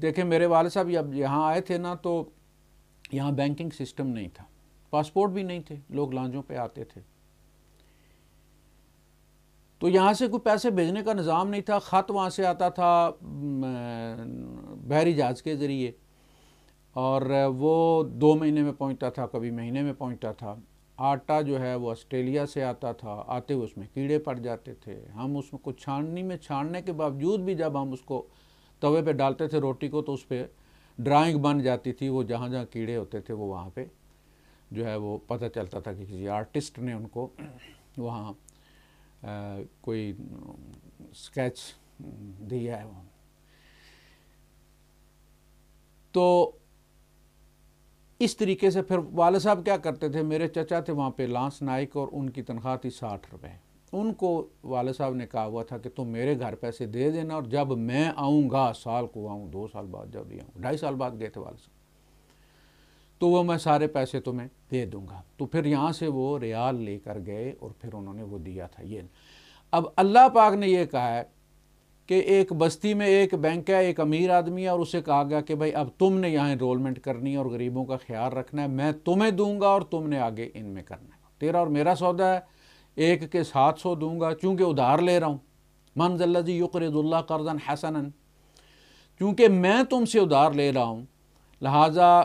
دیکھیں میرے والد صاحب جب یہاں آئے تھے نا تو یہاں بینکنگ سسٹم نہیں تھا، پاسپورٹ بھی نہیں تھے، لوگ لانجوں پہ آتے تھے، تو یہاں سے کوئی پیسے بھیجنے کا نظام نہیں تھا، خط وہاں سے آتا تھا بحری جہاز کے ذریعے، اور وہ 2 مہینے میں پہنچتا تھا، کبھی مہینے میں پہنچتا تھا۔ آٹا جو ہے وہ آسٹریلیا سے آتا تھا، آتے ہوئے اس میں کیڑے پڑ جاتے تھے، ہم اس کو چھاننے کے باوجود بھی جب ہم اس کو توے پہ ڈالتے تھے روٹی کو تو اس پہ ڈرائنگ بن جاتی تھی، وہ جہاں جہاں کیڑے ہوتے تھے وہ وہاں پہ جو ہے وہ پتہ چلتا تھا کہ کسی آرٹسٹ نے ان کو وہاں کوئی اسکیچ دیا ہے وہ۔ تو اس طریقے سے پھر والد صاحب کیا کرتے تھے، میرے چچا تھے وہاں پہ لانس نائک، اور ان کی تنخواہ تھی 60 روپے، ان کو والد صاحب نے کہا ہوا تھا کہ تم میرے گھر پیسے دے دینا، اور جب میں آؤں گا، سال کو آؤں، 2 سال بعد جب بھی آؤں، 2.5 سال بعد گئے تھے والد صاحب، تو وہ میں سارے پیسے تمہیں دے دوں گا۔ تو پھر یہاں سے وہ ریال لے کر گئے اور پھر انہوں نے وہ دیا تھا یہ۔ اب اللہ پاک نے یہ کہا ہے کہ ایک بستی میں ایک بینک ہے، ایک امیر آدمی ہے، اور اسے کہا گیا کہ بھائی اب تم نے یہاں انرولمنٹ کرنی ہے اور غریبوں کا خیال رکھنا ہے، میں تمہیں دوں گا اور تم نے آگے ان میں کرنا ہے، تیرا اور میرا سودا ہے، ایک کے 700 دوں گا، چونکہ ادھار لے رہا ہوں، من ذا الذی یقرض اللہ قرضا حسنا، چونکہ میں تم سے ادھار لے رہا ہوں لہٰذا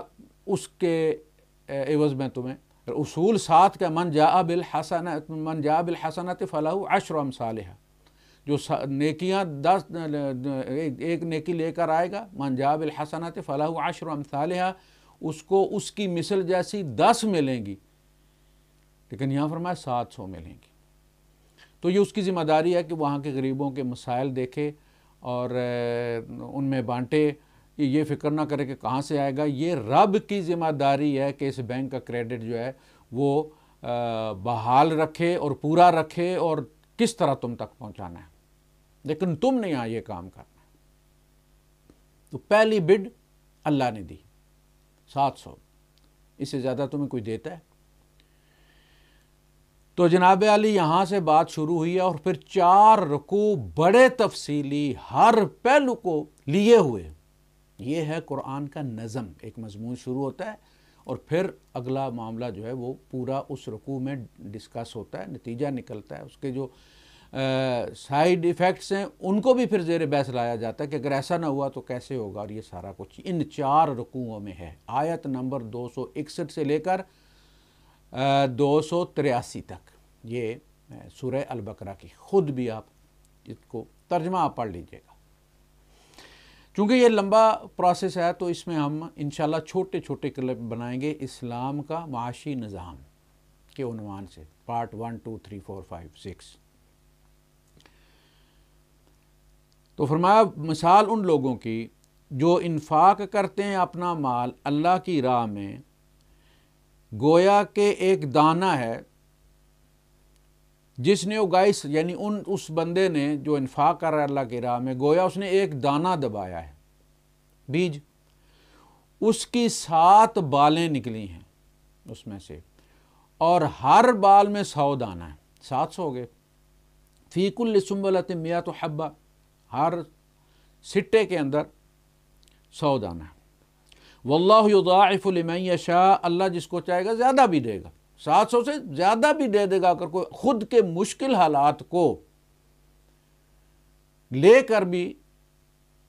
اس کے عوض میں تمہیں اصول 7 کا من جاء بالحسنۃ فلہ 10 امثالھا، جو نیکیاں 10 ایک نیکی لے کر آئے گا، من جاء بالحسنۃ فلہ 10 امثالھا، اس کو اس کی مثل جیسی 10 ملیں گی، لیکن یہاں فرمایا 700 ملیں گی۔ تو یہ اس کی ذمہ داری ہے کہ وہاں کے غریبوں کے مسائل دیکھے اور ان میں بانٹے، یہ فکر نہ کرے کہ کہاں سے آئے گا، یہ رب کی ذمہ داری ہے کہ اس بینک کا کریڈٹ جو ہے وہ بحال رکھے اور پورا رکھے اور کس طرح تم تک پہنچانا ہے، لیکن تم نے یہاں یہ کام کرنا ہے۔ تو پہلی بڈ اللہ نے دی 700، اس سے زیادہ تمہیں کوئی دیتا ہے؟ تو جناب علی یہاں سے بات شروع ہوئی ہے، اور پھر 4 رکوع بڑے تفصیلی ہر پہلو کو لیے ہوئے، یہ ہے قرآن کا نظم، ایک مضمون شروع ہوتا ہے اور پھر اگلا معاملہ جو ہے وہ پورا اس رکوع میں ڈسکس ہوتا ہے، نتیجہ نکلتا ہے، اس کے جو سائیڈ ایفیکٹس ہیں ان کو بھی پھر زیر بحث لایا جاتا ہے کہ اگر ایسا نہ ہوا تو کیسے ہوگا، اور یہ سارا کچھ ان 4 رکوعوں میں ہے، آیت نمبر 261 سے لے کر 283 تک، یہ سورہ البقرہ کی، خود بھی آپ اس کو ترجمہ آپ پڑھ لیجئے گا۔ چونکہ یہ لمبا پروسیس ہے تو اس میں ہم انشاءاللہ چھوٹے چھوٹے کلپ بنائیں گے، اسلام کا معاشی نظام کے عنوان سے، پارٹ 1 2 3 4 5 6۔ تو فرمایا مثال ان لوگوں کی جو انفاق کرتے ہیں اپنا مال اللہ کی راہ میں، گویا کہ ایک دانہ ہے جس نے اگائی، یعنی اس بندے نے جو انفاق کر رہا ہے اللہ کی راہ میں، گویا اس نے ایک دانہ دبایا ہے، بیج، اس کی 7 بالیں نکلی ہیں اس میں سے، اور ہر بال میں 100 دانہ ہے، 700 ہو گئے، فی کل سنبلۃ 100 حبہ، ہر سٹے کے اندر 100 دانہ ہے، واللہ یضاعف لمن یشاء، اللہ جس کو چاہے گا زیادہ بھی دے گا، 700 سے زیادہ بھی دے دے گا، اگر کوئی خود کے مشکل حالات کو لے کر بھی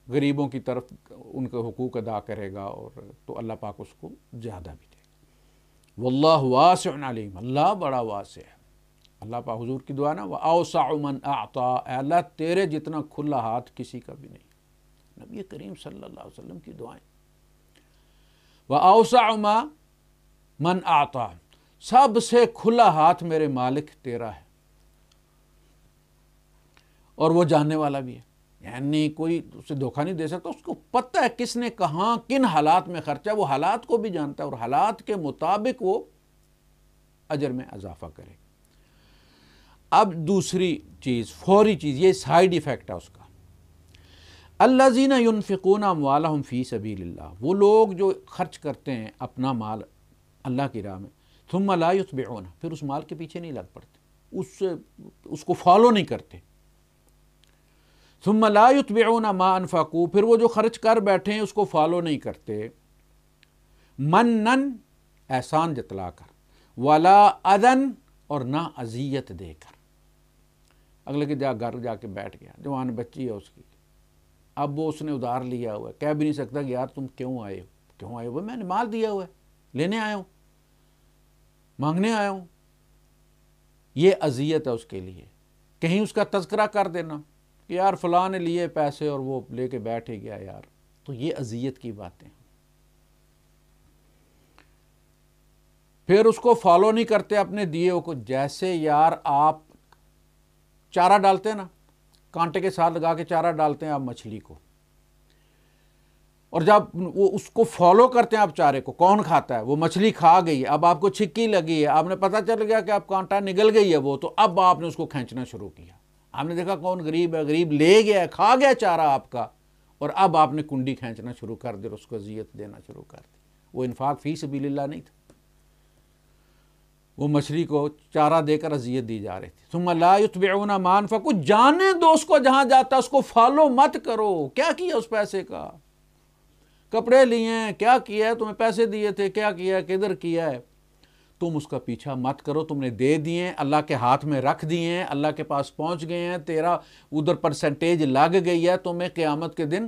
غریبوں کی طرف ان کے حقوق ادا کرے گا، اور تو اللہ پاک اس کو زیادہ بھی دے گا، واللہ واسع علیم، اللہ بڑا واسع ہے۔ اللہ پاک حضور کی دعا نا، وَأَوْسَعُ مَنْ أَعْطَى، اے اللہ تیرے جتنا کھلا ہاتھ کسی کا بھی نہیں، نبی کریم صلی اللہ علیہ وسلم کی دعائیں، وَأَوْسَعُ مَنْ أَعْطَى، سب سے کھلا ہاتھ میرے مالک تیرا ہے، اور وہ جاننے والا بھی ہے، یعنی کوئی اسے دھوکہ نہیں دے سکتا، اس کو پتہ ہے کس نے کہاں کن حالات میں خرچہ، وہ حالات کو بھی جانتا ہے اور حالات کے مطابق وہ اجر میں اضافہ کرے۔ اب دوسری چیز، فوری چیز، یہ سائیڈ ایفیکٹ ہے اس کا، الذین ینفقون اموالہم فی سبیل اللہ، وہ لوگ جو خرچ کرتے ہیں اپنا مال اللہ کی راہ میں، ثم لا یتبعون، پھر اس مال کے پیچھے نہیں لگ پڑتے، اس کو فالو نہیں کرتے، ثم لا یتبعون ما انفقوا، پھر وہ جو خرچ کر بیٹھے ہیں اس کو فالو نہیں کرتے، منن احسان جتلا کر، ولا اذن اور نہ اذیت دے کر۔ اگلے کے گھر جا کے بیٹھ گیا، جوان بچی ہے اس کی، اب وہ اس نے ادھار لیا ہوا ہے، کہہ بھی نہیں سکتا کہ یار تم کیوں آئے ہو، میں نے مال دیا ہوا ہے، لینے آیا ہوں، مانگنے آیا ہوں۔ یہ اذیت ہے اس کے لیے۔ کہیں اس کا تذکرہ کر دینا کہ یار فلاں نے لیے پیسے اور وہ لے کے بیٹھ ہی گیا یار، تو یہ اذیت کی باتیں۔ پھر اس کو فالو نہیں کرتے اپنے دیے کو، جیسے یار آپ چارہ ڈالتے ہیں نا، کانٹے کے ساتھ لگا کے چارہ ڈالتے ہیں آپ مچھلی کو، اور جب وہ اس کو فالو کرتے ہیں آپ چارے کو، کون کھاتا ہے، وہ مچھلی کھا گئی ہے، اب آپ کو چھکی لگی ہے، آپ نے پتہ چل گیا کہ آپ کانٹا نگل گئی ہے وہ، تو اب آپ نے اس کو کھینچنا شروع کیا، آپ نے دیکھا کون غریب ہے، غریب لے گیا ہے، کھا گیا چارہ آپ کا، اور اب آپ نے کنڈی کھینچنا شروع کر دی اور اس کو اذیت دینا شروع کر دی۔ وہ انفاق فی سبیل اللہ نہیں تھا، وہ مچھلی کو چارہ دے کر اذیت دی جا رہی تھی۔ ثم لا یتبعون ما انفقوا، جانے دو اس کو جہاں جاتا، اس کو فالو مت کرو، کیا کیا اس پیسے کا، کپڑے لیے ہیں، کیا کیا ہے، تمہیں پیسے دیے تھے، کیا کیا ہے، کدھر کیا ہے، تم اس کا پیچھا مت کرو، تم نے دے دیے، اللہ کے ہاتھ میں رکھ دیے ہیں، اللہ کے پاس پہنچ گئے ہیں، تیرا ادھر پرسنٹیج لگ گئی ہے، تمہیں قیامت کے دن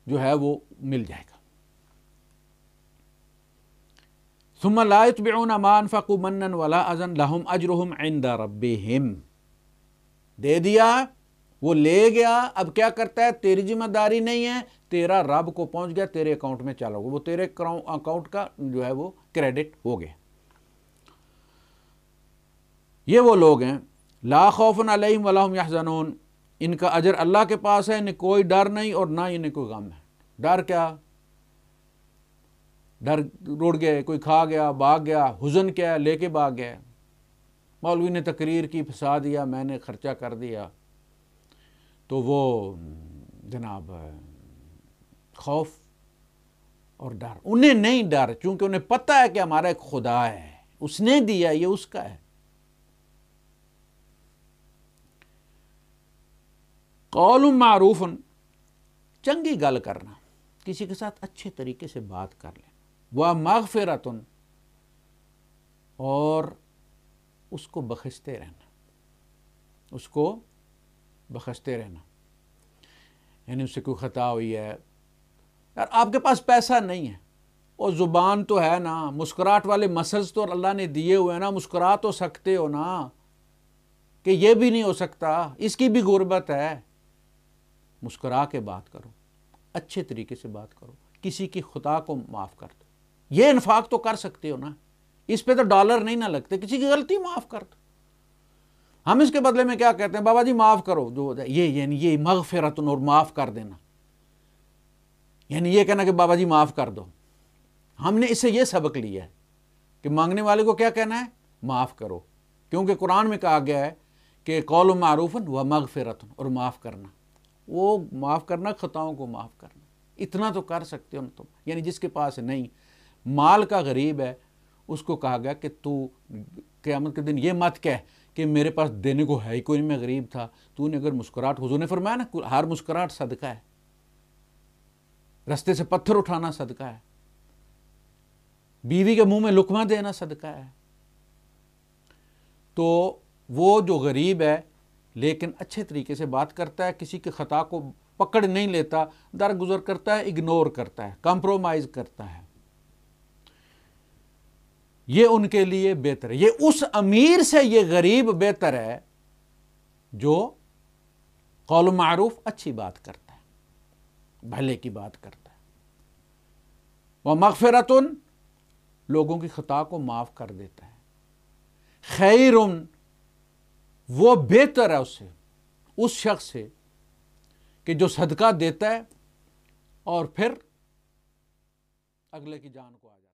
جو ہے وہ مل جائے گا۔ ثم لا يتبعون ما انفقوا منا ولا اذى لهم اجرهم عند ربهم، دے دیا، وہ لے گیا، اب کیا کرتا ہے، تیری ذمہ داری نہیں ہے، تیرا رب کو پہنچ گیا، تیرے اکاؤنٹ میں چلا گیا، وہ تیرے اکاؤنٹ کا جو ہے وہ کریڈٹ ہو گیا۔ یہ وہ لوگ ہیں لا خوف علیہم ولا هم يحزنون، ان کا اجر اللہ کے پاس ہے، انہیں کوئی ڈر نہیں اور نہ انہیں کوئی غم ہے۔ ڈر کیا، ڈر روڑ گئے، کوئی کھا گیا، بھاگ گیا، حزن کیا ہے، لے کے بھاگ گیا، مولوی نے تقریر کی، پھنسا دیا، میں نے خرچہ کر دیا، تو وہ جناب خوف اور ڈر، انہیں نہیں ڈر، چونکہ انہیں پتہ ہے کہ ہمارا ایک خدا ہے، اس نے دیا، یہ اس کا ہے۔ قول معروف، چنگی گل کرنا، کسی کے ساتھ اچھے طریقے سے بات کر لیں، ومغفرۃ، اور اس کو بخشتے رہنا، اس کو بخشتے رہنا، یعنی اس سے کوئی خطا ہوئی ہے، یار آپ کے پاس پیسہ نہیں ہے، اور زبان تو ہے نا، مسکراہٹ والے مسلز تو اللہ نے دیے ہوئے ہیں نا، مسکرا تو سکتے ہو نا، کہ یہ بھی نہیں ہو سکتا، اس کی بھی غربت ہے، مسکرا کے بات کرو، اچھے طریقے سے بات کرو، کسی کی خطا کو معاف کر دو، یہ انفاق تو کر سکتے ہو نا، اس پہ تو ڈالر نہیں نہ لگتے، کسی کی غلطی معاف کر دو۔ ہم اس کے بدلے میں کیا کہتے ہیں، بابا جی معاف کرو، جو یہ یعنی یہ مغفرت اور معاف کر دینا، یعنی یہ کہنا کہ بابا جی معاف کر دو۔ ہم نے اس سے یہ سبق لیا ہے کہ مانگنے والے کو کیا کہنا ہے، معاف کرو، کیونکہ قرآن میں کہا گیا ہے کہ قول معروف و مغفرت، اور معاف کرنا، وہ معاف کرنا، خطاؤں کو معاف کرنا، اتنا تو کر سکتے ہو تم، یعنی جس کے پاس نہیں، مال کا غریب ہے، اس کو کہا گیا کہ تو قیامت کے دن یہ مت کہہ کہ میرے پاس دینے کو ہے ہی کوئی نہیں، میں غریب تھا، تو نے اگر مسکراہٹ، حضور نے فرمایا نا ہر مسکراہٹ صدقہ ہے، رستے سے پتھر اٹھانا صدقہ ہے، بیوی کے منہ میں لقمہ دینا صدقہ ہے۔ تو وہ جو غریب ہے لیکن اچھے طریقے سے بات کرتا ہے، کسی کے خطا کو پکڑ نہیں لیتا، درگزر کرتا ہے، اگنور کرتا ہے، کمپرومائز کرتا ہے، یہ ان کے لیے بہتر ہے۔ یہ اس امیر سے یہ غریب بہتر ہے جو قول معروف، اچھی بات کرتا ہے، بھلے کی بات کرتا ہے، ومغفرۃ، لوگوں کی خطا کو معاف کر دیتا ہے، خیر، وہ بہتر ہے اس شخص سے کہ جو صدقہ دیتا ہے اور پھر اگلے کی جان کو آ جائے۔